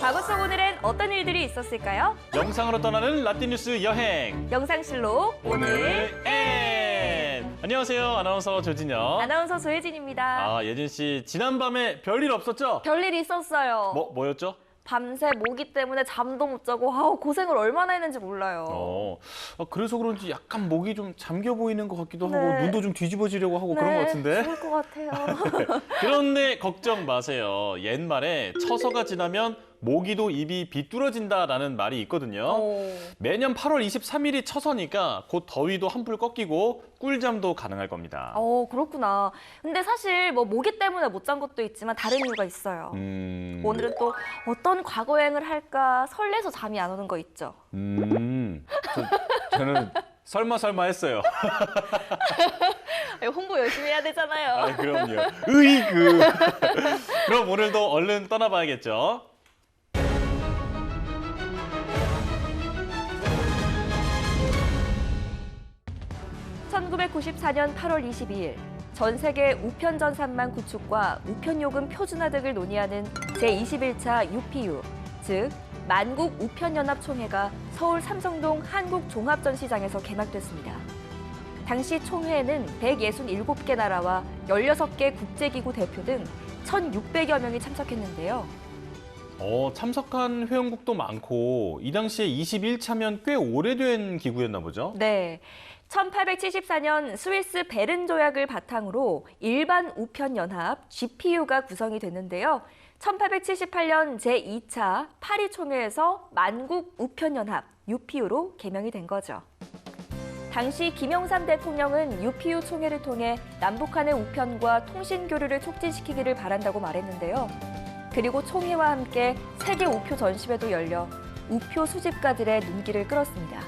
과거 속 오늘엔 어떤 일들이 있었을까요? 영상으로 떠나는 라떼뉴스 여행. 영상실록 오늘 N. 안녕하세요. 아나운서 조진영. 아나운서 조혜진입니다. 예진 씨 지난밤에 별일 없었죠? 별일이 있었어요. 뭐였죠? 밤새 모기 때문에 잠도 못 자고 고생을 얼마나 했는지 몰라요. 그래서 그런지 약간 목이 좀 잠겨 보이는 것 같기도 하고 네. 눈도 좀 뒤집어지려고 하고 그런 것 같은데. 죽을 것 같아요. 그런데 걱정 마세요. 옛말에 처서가 지나면 모기도 입이 비뚤어진다라는 말이 있거든요. 매년 8월 23일이 처서니까 곧 더위도 한풀 꺾이고 꿀잠도 가능할 겁니다. 그렇구나. 근데 사실 뭐 모기 때문에 못 잔 것도 있지만 다른 이유가 있어요. 오늘은 또 어떤 과거 여행을 할까 설레서 잠이 안 오는 거 있죠. 저는 설마 했어요. 홍보 열심히 해야 되잖아요. 그럼요. 으이그. 그럼 오늘도 얼른 떠나봐야겠죠. 1994년 8월 22일 전 세계 우편전산망 구축과 우편요금 표준화 등을 논의하는 제21차 UPU, 즉 만국 우편연합총회가 서울 삼성동 한국종합전시장에서 개막됐습니다. 당시 총회에는 167개 나라와 16개 국제기구 대표 등 1,600여 명이 참석했는데요. 참석한 회원국도 많고 이 당시에 21차면 꽤 오래된 기구였나 보죠? 네. 1874년 스위스 베른 조약을 바탕으로 일반 우편연합 GPU가 구성이 됐는데요. 1878년 제2차 파리 총회에서 만국 우편연합 UPU로 개명이 된 거죠. 당시 김영삼 대통령은 UPU 총회를 통해 남북한의 우편과 통신 교류를 촉진시키기를 바란다고 말했는데요. 그리고 총회와 함께 세계 우표 전시회도 열려 우표 수집가들의 눈길을 끌었습니다.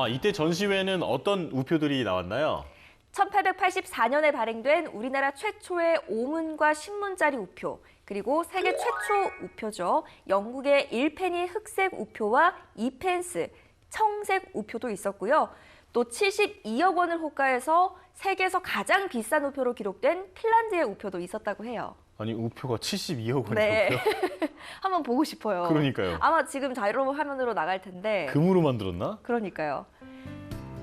이때 전시회는 어떤 우표들이 나왔나요? 1884년에 발행된 우리나라 최초의 오문과 신문짜리 우표, 그리고 세계 최초 우표죠. 영국의 1페니 흑색 우표와 2펜스 청색 우표도 있었고요. 또 72억 원을 호가해서 세계에서 가장 비싼 우표로 기록된 핀란드의 우표도 있었다고 해요. 아니 우표가 72억 원이라고요? 네. 한번 보고 싶어요. 그러니까요. 아마 지금 자유로운 화면으로 나갈 텐데. 금으로 만들었나? 그러니까요.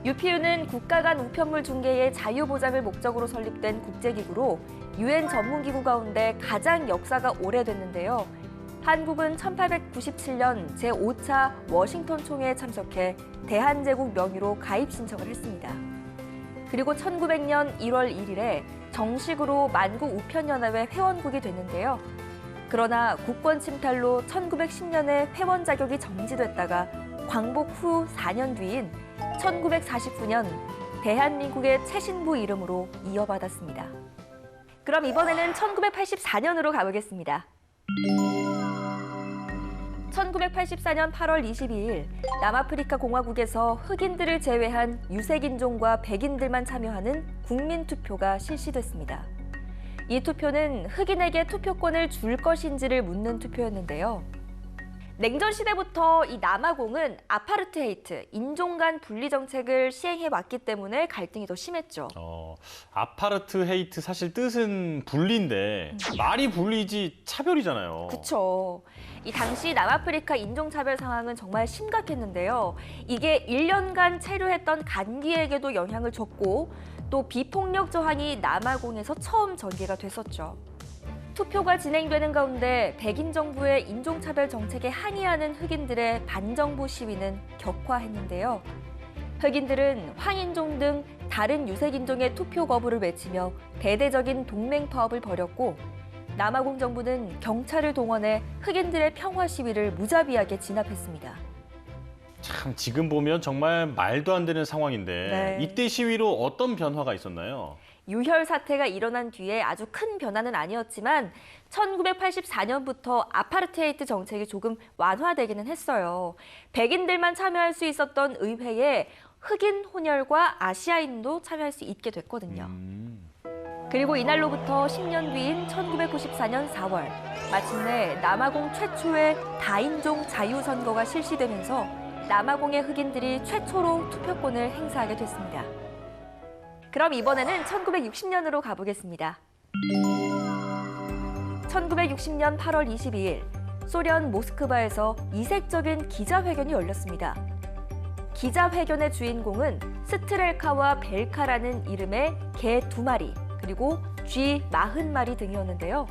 UPU는 국가 간 우편물 중개의 자유 보장을 목적으로 설립된 국제기구로 UN 전문기구 가운데 가장 역사가 오래됐는데요. 한국은 1897년 제5차 워싱턴 총회에 참석해 대한제국 명의로 가입 신청을 했습니다. 그리고 1900년 1월 1일에 정식으로 만국 우편연합의 회원국이 됐는데요. 그러나 국권 침탈로 1910년에 회원 자격이 정지됐다가 광복 후 4년 뒤인 1949년 대한민국의 최신부 이름으로 이어받았습니다. 그럼 이번에는 1984년으로 가보겠습니다. 1984년 8월 22일 남아프리카 공화국에서 흑인들을 제외한 유색인종과 백인들만 참여하는 국민투표가 실시됐습니다. 이 투표는 흑인에게 투표권을 줄 것인지를 묻는 투표였는데요. 냉전 시대부터 이 남아공은 아파르트헤이트, 인종 간 분리 정책을 시행해 왔기 때문에 갈등이 더 심했죠. 아파르트헤이트 사실 뜻은 분리인데 말이 분리지 차별이잖아요. 그렇죠. 이 당시 남아프리카 인종차별 상황은 정말 심각했는데요. 이게 1년간 체류했던 간기에게도 영향을 줬고 또 비폭력 저항이 남아공에서 처음 전개가 됐었죠. 투표가 진행되는 가운데 백인 정부의 인종차별 정책에 항의하는 흑인들의 반정부 시위는 격화했는데요. 흑인들은 황인종 등 다른 유색인종의 투표 거부를 외치며 대대적인 동맹 파업을 벌였고 남아공 정부는 경찰을 동원해 흑인들의 평화 시위를 무자비하게 진압했습니다. 참 지금 보면 정말 말도 안 되는 상황인데 네. 이때 시위로 어떤 변화가 있었나요? 유혈 사태가 일어난 뒤에 아주 큰 변화는 아니었지만 1984년부터 아파르트헤이트 정책이 조금 완화되기는 했어요. 백인들만 참여할 수 있었던 의회에 흑인 혼혈과 아시아인도 참여할 수 있게 됐거든요. 그리고 이날로부터 10년 뒤인 1994년 4월 마침내 남아공 최초의 다인종 자유선거가 실시되면서 남아공의 흑인들이 최초로 투표권을 행사하게 됐습니다. 그럼 이번에는 1960년으로 가보겠습니다. 1960년 8월 22일 소련 모스크바에서 이색적인 기자회견이 열렸습니다. 기자회견의 주인공은 스트렐카와 벨카라는 이름의 개 2마리, 그리고 쥐 40마리 등이었는데요.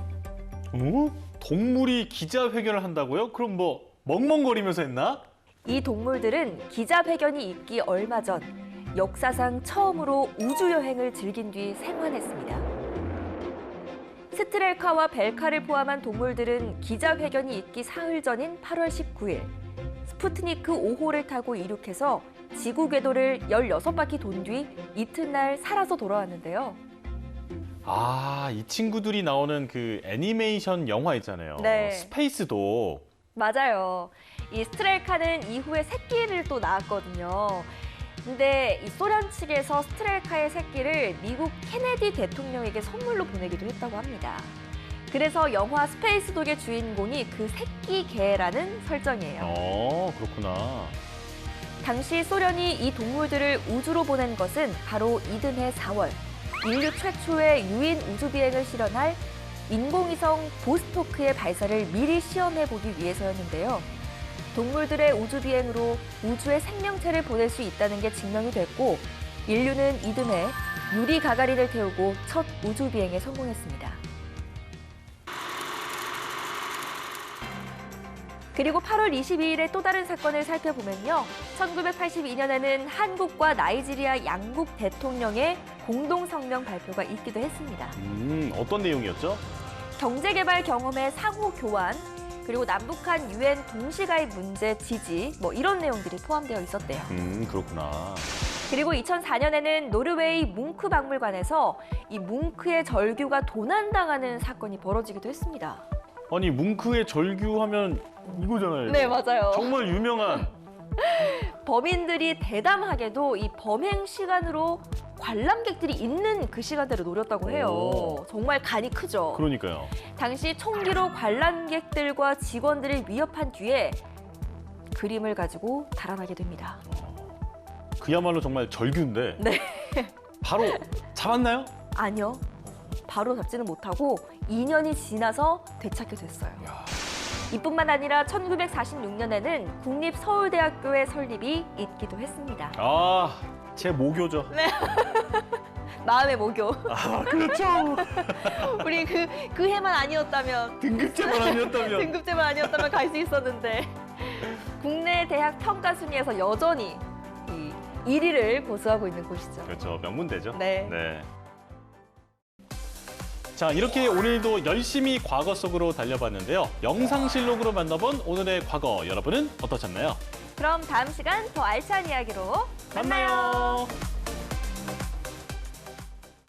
동물이 기자회견을 한다고요? 그럼 뭐 멍멍거리면서 했나? 이 동물들은 기자회견이 있기 얼마 전 역사상 처음으로 우주여행을 즐긴 뒤 생還했습니다. 스트렐카와 벨카를 포함한 동물들은 기자회견이 있기 사흘 전인 8월 19일 스푸트니크 5호를 타고 이륙해서 지구 궤도를 16바퀴 돈 뒤 이튿날 살아서 돌아왔는데요. 아, 이 친구들이 나오는 그 애니메이션 영화 있잖아요. 네. 스페이스도. 맞아요. 이 스트렐카는 이후에 새끼를 또 낳았거든요. 근데 이 소련 측에서 스트렐카의 새끼를 미국 케네디 대통령에게 선물로 보내기도 했다고 합니다. 그래서 영화 스페이스독의 주인공이 그 새끼 개라는 설정이에요. 그렇구나. 당시 소련이 이 동물들을 우주로 보낸 것은 바로 이듬해 4월 인류 최초의 유인 우주 비행을 실현할 인공위성 보스토크의 발사를 미리 시험해보기 위해서였는데요. 동물들의 우주 비행으로 우주에 생명체를 보낼 수 있다는 게 증명이 됐고 인류는 이듬해 유리 가가린을 태우고 첫 우주 비행에 성공했습니다. 그리고 8월 22일의 또 다른 사건을 살펴보면요. 1982년에는 한국과 나이지리아 양국 대통령의 공동성명 발표가 있기도 했습니다. 어떤 내용이었죠? 경제개발 경험의 상호 교환, 그리고 남북한 유엔 동시가입 문제 지지, 뭐 이런 내용들이 포함되어 있었대요. 그렇구나. 그리고 2004년에는 노르웨이 뭉크 박물관에서 이 뭉크의 절규가 도난당하는 사건이 벌어지기도 했습니다. 아니, 뭉크의 절규하면 이거잖아요. 네, 맞아요. 정말 유명한. 범인들이 대담하게도 이 범행 시간으로 관람객들이 있는 그 시간대를 노렸다고 해요. 오. 정말 간이 크죠. 그러니까요. 당시 총기로 관람객들과 직원들을 위협한 뒤에 그림을 가지고 달아나게 됩니다. 그야말로 정말 절규인데. 네. 바로 잡았나요? 아니요. 바로 잡지는 못하고 2년이 지나서 되찾게 됐어요. 이뿐만 아니라 1946년에는 국립서울대학교의 설립이 있기도 했습니다. 아, 제 모교죠. 마음의 모교. 아, 그렇죠. 우리 그 해만 아니었다면 등급제만 아니었다면. 등급제만 아니었다면 갈 수 있었는데 국내 대학 평가 순위에서 여전히 이 1위를 고수하고 있는 곳이죠. 그렇죠. 명문대죠. 네. 자, 이렇게 오늘도 열심히 과거 속으로 달려봤는데요. 영상실록으로 만나본 오늘의 과거, 여러분은 어떠셨나요? 그럼 다음 시간 더 알찬 이야기로 만나요. 만나요.